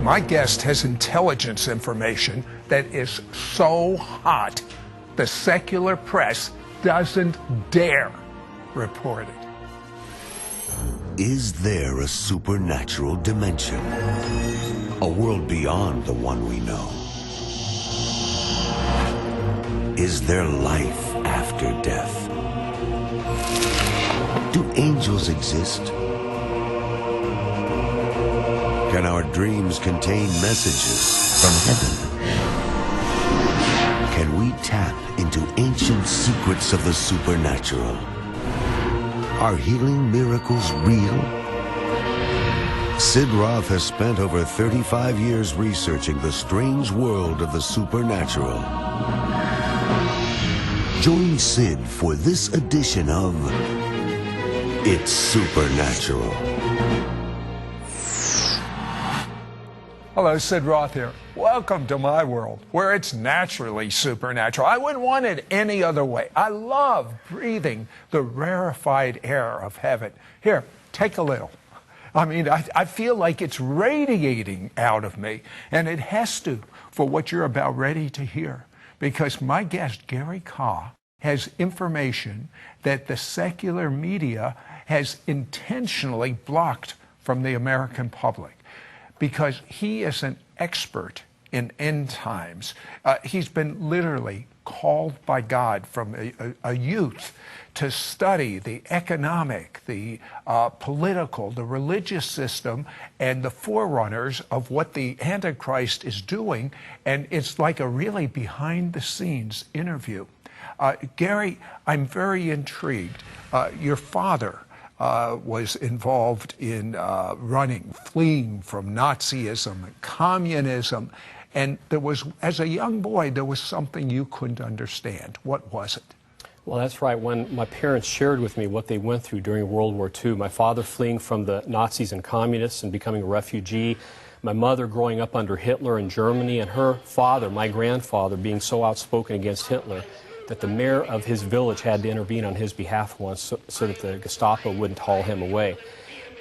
My guest has intelligence information that is so hot, the secular press doesn't dare report it. Is there a supernatural dimension? A world beyond the one we know? Is there life after death? Do angels exist? Can our dreams contain messages from heaven? Can we tap into ancient secrets of the supernatural? Are healing miracles real? Sid Roth has spent over 35 years researching the strange world of the supernatural. Join Sid for this edition of It's Supernatural. Hello, Sid Roth here. Welcome to my world, where it's naturally supernatural. I wouldn't want it any other way. I love breathing the rarefied air of heaven. Here, take a little. I mean, I feel like it's radiating out of me, and it has to for what you're about ready to hear, because my guest, Gary Kah, has information that the secular media has intentionally blocked from the American public, because he is an expert in end times. He's been literally called by God from a youth to study the economic, the political, the religious system, and the forerunners of what the Antichrist is doing. And it's like a really behind-the-scenes interview. Gary, I'm very intrigued. Your father was involved in fleeing from Nazism and communism. And there was, as a young boy, there was something you couldn't understand. What was it? Well, that's right. When my parents shared with me what they went through during World War II, my father fleeing from the Nazis and communists and becoming a refugee, my mother growing up under Hitler in Germany, and her father, my grandfather, being so outspoken against Hitler that the mayor of his village had to intervene on his behalf once so that the Gestapo wouldn't haul him away.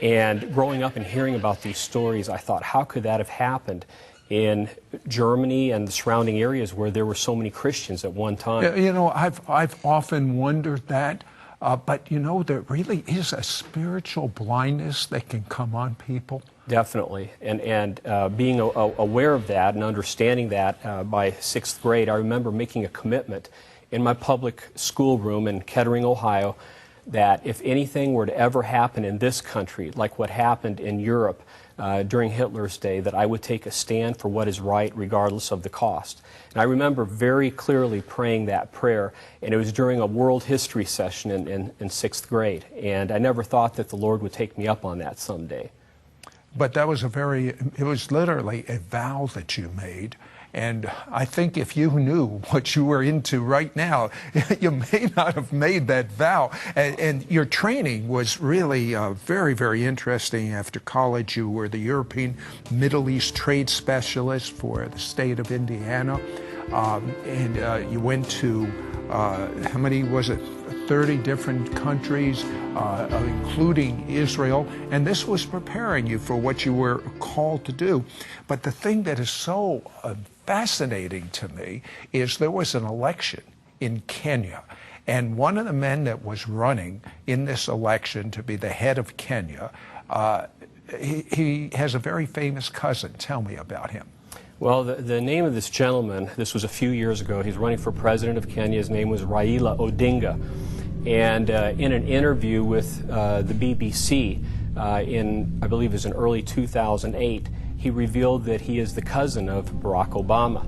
And growing up and hearing about these stories, I thought, how could that have happened in Germany and the surrounding areas where there were so many Christians at one time? You know, I've often wondered that, but you know, there really is a spiritual blindness that can come on people. Definitely, and being aware of that and understanding that by 6th grade, I remember making a commitment in my public schoolroom in Kettering, Ohio, that if anything were to ever happen in this country, like what happened in Europe during Hitler's day, that I would take a stand for what is right regardless of the cost. And I remember very clearly praying that prayer, and it was during a world history session in 6th grade. And I never thought that the Lord would take me up on that someday. But that was it was literally a vow that you made. And I think if you knew what you were into right now, you may not have made that vow. And your training was really very, very interesting. After college, you were the European Middle East Trade Specialist for the state of Indiana. And you went to, how many was it? 30 different countries, including Israel, and this was preparing you for what you were called to do. But the thing that is so fascinating to me is there was an election in Kenya, and one of the men that was running in this election to be the head of Kenya, he has a very famous cousin. Tell me about him. Well, the name of this gentleman, this was a few years ago, he's running for president of Kenya. His name was Raila Odinga. And in an interview with the BBC in, I believe it was in early 2008, he revealed that he is the cousin of Barack Obama.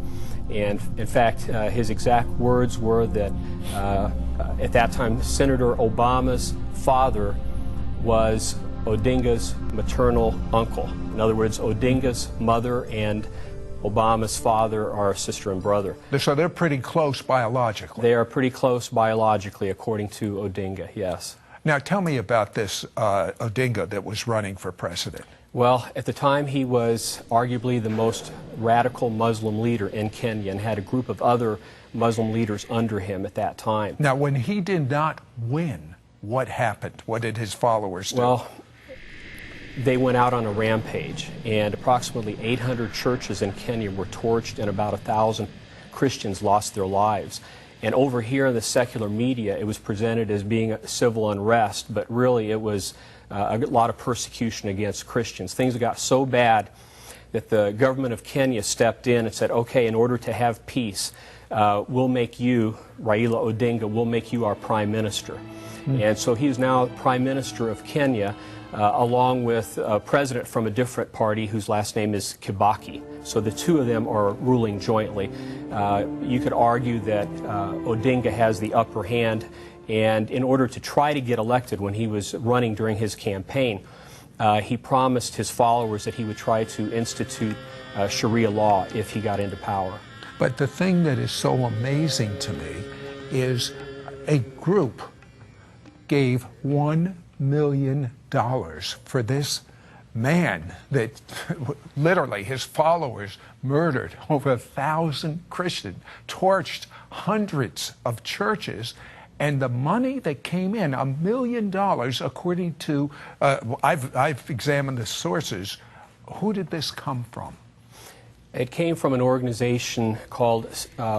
And in fact, his exact words were that at that time, Senator Obama's father was Odinga's maternal uncle. In other words, Odinga's mother and Obama's father are sister and brother. So they're pretty close biologically. They are pretty close biologically, according to Odinga, yes. Now tell me about this Odinga that was running for president. Well, at the time he was arguably the most radical Muslim leader in Kenya and had a group of other Muslim leaders under him at that time. Now when he did not win, what happened? What did his followers do? Well, they went out on a rampage, and approximately 800 churches in Kenya were torched, and about 1,000 Christians lost their lives. And over here in the secular media, it was presented as being a civil unrest, but really it was a lot of persecution against Christians. Things got so bad that the government of Kenya stepped in and said, okay, in order to have peace, we'll make you, Raila Odinga, we'll make you our prime minister. And so he is now prime minister of Kenya, along with a president from a different party whose last name is Kibaki. So the two of them are ruling jointly. You could argue that Odinga has the upper hand, and in order to try to get elected when he was running during his campaign, he promised his followers that he would try to institute Sharia law if he got into power. But the thing that is so amazing to me is a group gave $1 million for this man that literally his followers murdered over 1,000 Christians, torched hundreds of churches, and the money that came in, $1 million, according to, I've examined the sources. Who did this come from? It came from an organization called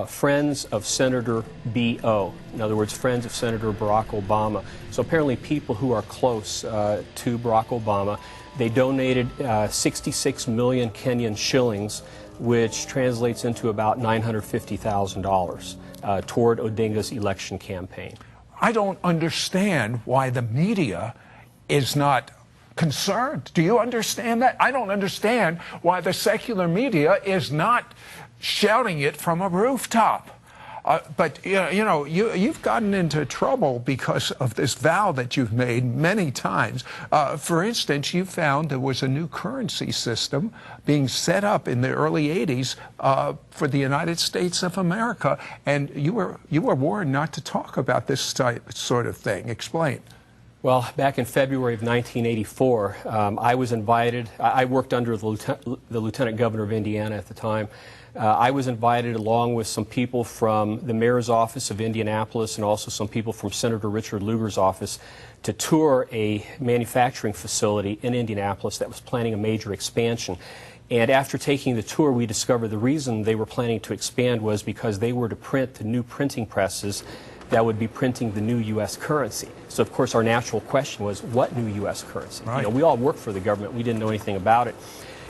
Friends of Senator B.O. In other words, Friends of Senator Barack Obama. So apparently people who are close to Barack Obama, they donated 66 million Kenyan shillings, which translates into about $950,000 toward Odinga's election campaign. I don't understand why the media is not concerned. Do you understand that? I don't understand why the secular media is not shouting it from a rooftop. But you've gotten into trouble because of this vow that you've made many times. For instance, you found there was a new currency system being set up in the early 80s for the United States of America, and you were warned not to talk about this sort of thing. Explain. Well, back in February of 1984, I was invited. I worked under the Lieutenant Governor of Indiana at the time. I was invited along with some people from the Mayor's office of Indianapolis and also some people from Senator Richard Lugar's office to tour a manufacturing facility in Indianapolis that was planning a major expansion. And after taking the tour, we discovered the reason they were planning to expand was because they were to print the new printing presses that would be printing the new U.S. currency. So, of course, our natural question was, what new U.S. currency? Right. We all work for the government. We didn't know anything about it.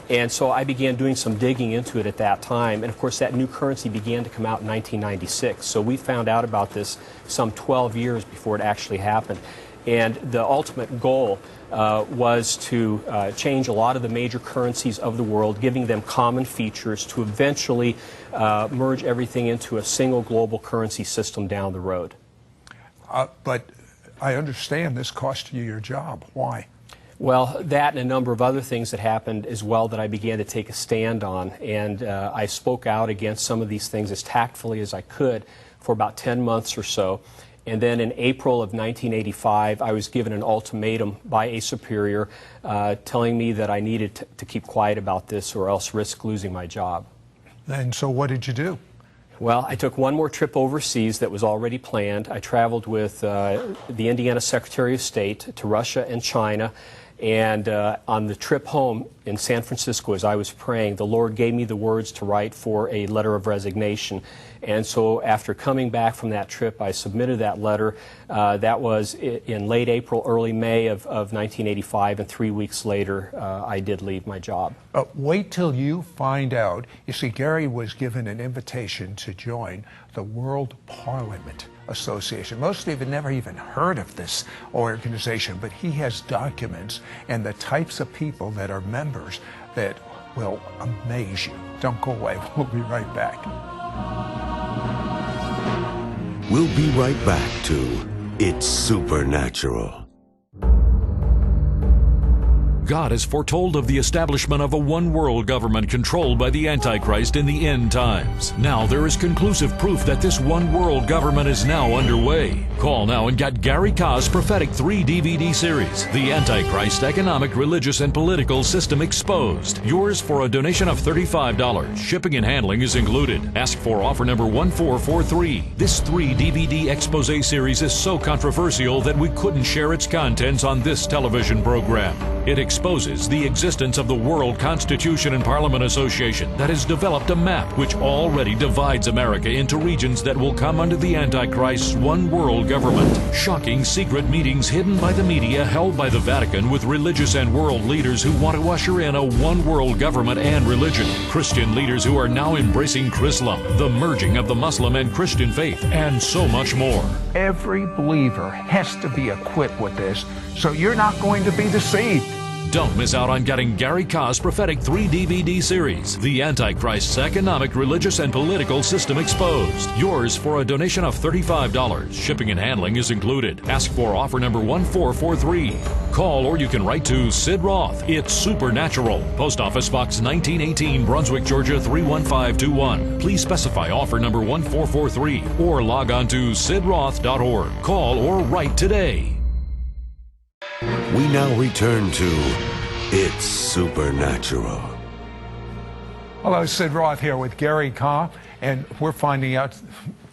And so I began doing some digging into it at that time. And, of course, that new currency began to come out in 1996. So we found out about this some 12 years before it actually happened. And the ultimate goal was to change a lot of the major currencies of the world, giving them common features to eventually merge everything into a single global currency system down the road. But I understand this cost you your job. Why? Well, that and a number of other things that happened as well that I began to take a stand on. And I spoke out against some of these things as tactfully as I could for about 10 months or so. And then in April of 1985, I was given an ultimatum by a superior telling me that I needed to keep quiet about this or else risk losing my job. And so what did you do? Well, I took one more trip overseas that was already planned. I traveled with the Indiana Secretary of State to Russia and China. And on the trip home in San Francisco, as I was praying, the Lord gave me the words to write for a letter of resignation. And so after coming back from that trip, I submitted that letter. That was in late April, early May of 1985, and 3 weeks later, I did leave my job. Wait till you find out. You see, Gary was given an invitation to join the World Parliament Association. Most of you have never even heard of this organization, but he has documents and the types of people that are members that will amaze you. Don't go away. We'll be right back. We'll be right back to It's Supernatural. God has foretold of the establishment of a one-world government controlled by the Antichrist in the end times. Now there is conclusive proof that this one-world government is now underway. Call now and get Gary Kah's prophetic 3-DVD series, The Antichrist Economic, Religious, and Political System Exposed. Yours for a donation of $35. Shipping and handling is included. Ask for offer number 1443. This 3-DVD expose series is so controversial that we couldn't share its contents on this television program. It exposes the existence of the World Constitution and Parliament Association that has developed a map which already divides America into regions that will come under the Antichrist's one world government. Shocking secret meetings hidden by the media held by the Vatican with religious and world leaders who want to usher in a one world government and religion. Christian leaders who are now embracing Chrislam, the merging of the Muslim and Christian faith, and so much more. Every believer has to be equipped with this, so you're not going to be deceived. Don't miss out on getting Gary Kah's prophetic 3-DVD series, The Antichrist's Economic, Religious, and Political System Exposed. Yours for a donation of $35. Shipping and handling is included. Ask for offer number 1443. Call or you can write to Sid Roth. It's Supernatural. Post Office Box 1918, Brunswick, Georgia 31521. Please specify offer number 1443 or log on to sidroth.org. Call or write today. We now return to It's Supernatural. Hello, Sid Roth here with Gary Kah, and we're finding out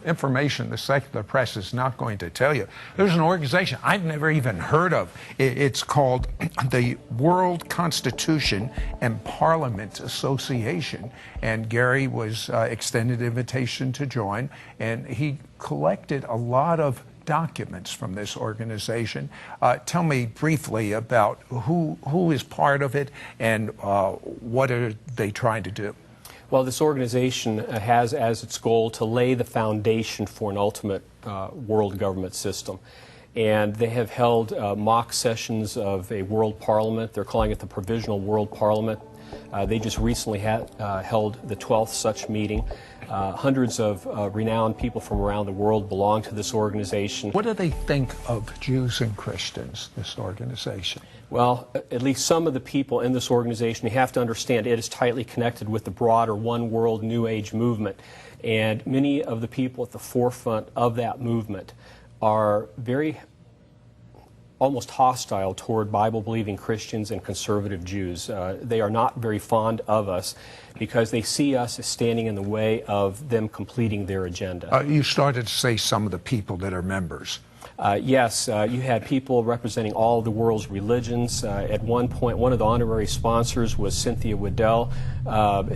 information the secular press is not going to tell you. There's an organization I've never even heard of. It's called the World Constitution and Parliament Association, and Gary was extended an invitation to join, and he collected a lot of documents from this organization. Tell me briefly about who is part of it and what are they trying to do? Well, this organization has as its goal to lay the foundation for an ultimate world government system. And they have held mock sessions of a world parliament. They're calling it the Provisional World Parliament. They just recently held the 12th such meeting. Hundreds of renowned people from around the world belong to this organization. What do they think of Jews and Christians, this organization? Well, at least some of the people in this organization, you have to understand it is tightly connected with the broader One World New Age movement. And many of the people at the forefront of that movement are very almost hostile toward Bible-believing Christians and conservative Jews. They are not very fond of us because they see us as standing in the way of them completing their agenda. You started to say some of the people that are members. Yes, you had people representing all of the world's religions. At one point, one of the honorary sponsors was Cynthia Waddell.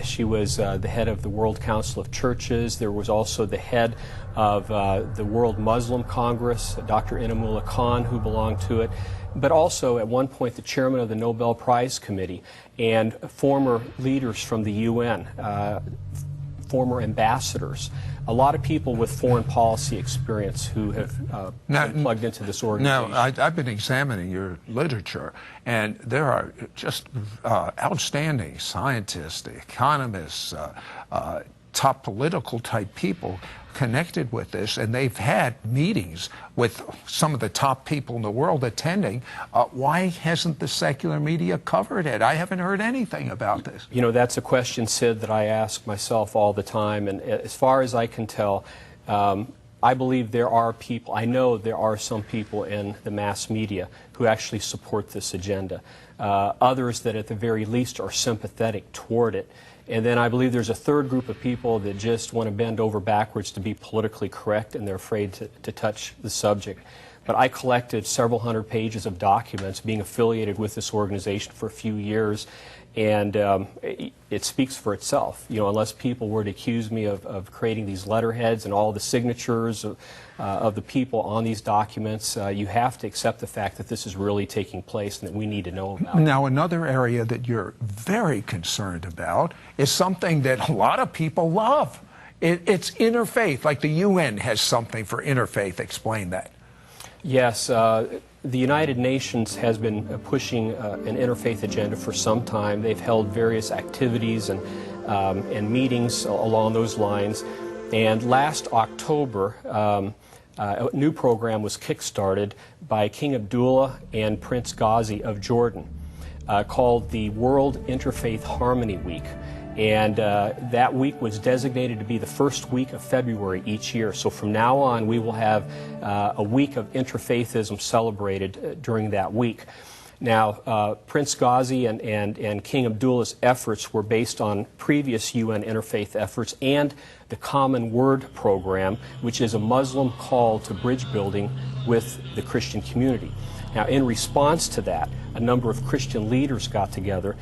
She was the head of the World Council of Churches. There was also the head of the World Muslim Congress, Dr. Inamullah Khan, who belonged to it. But also, at one point, the chairman of the Nobel Prize Committee and former leaders from the UN, former ambassadors. A lot of people with foreign policy experience who have been plugged into this organization. Now, I've been examining your literature, and there are just outstanding scientists, economists, top political type people connected with this, and they've had meetings with some of the top people in the world attending. Why hasn't the secular media covered it? I haven't heard anything about this. You know, that's a question, Sid, that I ask myself all the time, and as far as I can tell, I believe there are people, I know there are some people in the mass media who actually support this agenda. Others that at the very least are sympathetic toward it. And then I believe there's a third group of people that just want to bend over backwards to be politically correct, and they're afraid to touch the subject. But I collected several hundred pages of documents being affiliated with this organization for a few years, and it speaks for itself. You know, unless people were to accuse me of creating these letterheads and all the signatures of the people on these documents, you have to accept the fact that this is really taking place and that we need to know about it. Now, another area that you're very concerned about is something that a lot of people love. It's interfaith, like the UN has something for interfaith. Explain that. Yes, the United Nations has been pushing an interfaith agenda for some time. They've held various activities and meetings along those lines. And last October, a new program was kickstarted by King Abdullah and Prince Ghazi of Jordan called the World Interfaith Harmony Week. And that week was designated to be the first week of February each year. So from now on, we will have a week of interfaithism celebrated during that week. Now, Prince Ghazi and King Abdullah's efforts were based on previous UN interfaith efforts and the Common Word program, which is a Muslim call to bridge building with the Christian community. Now, in response to that, a number of Christian leaders got together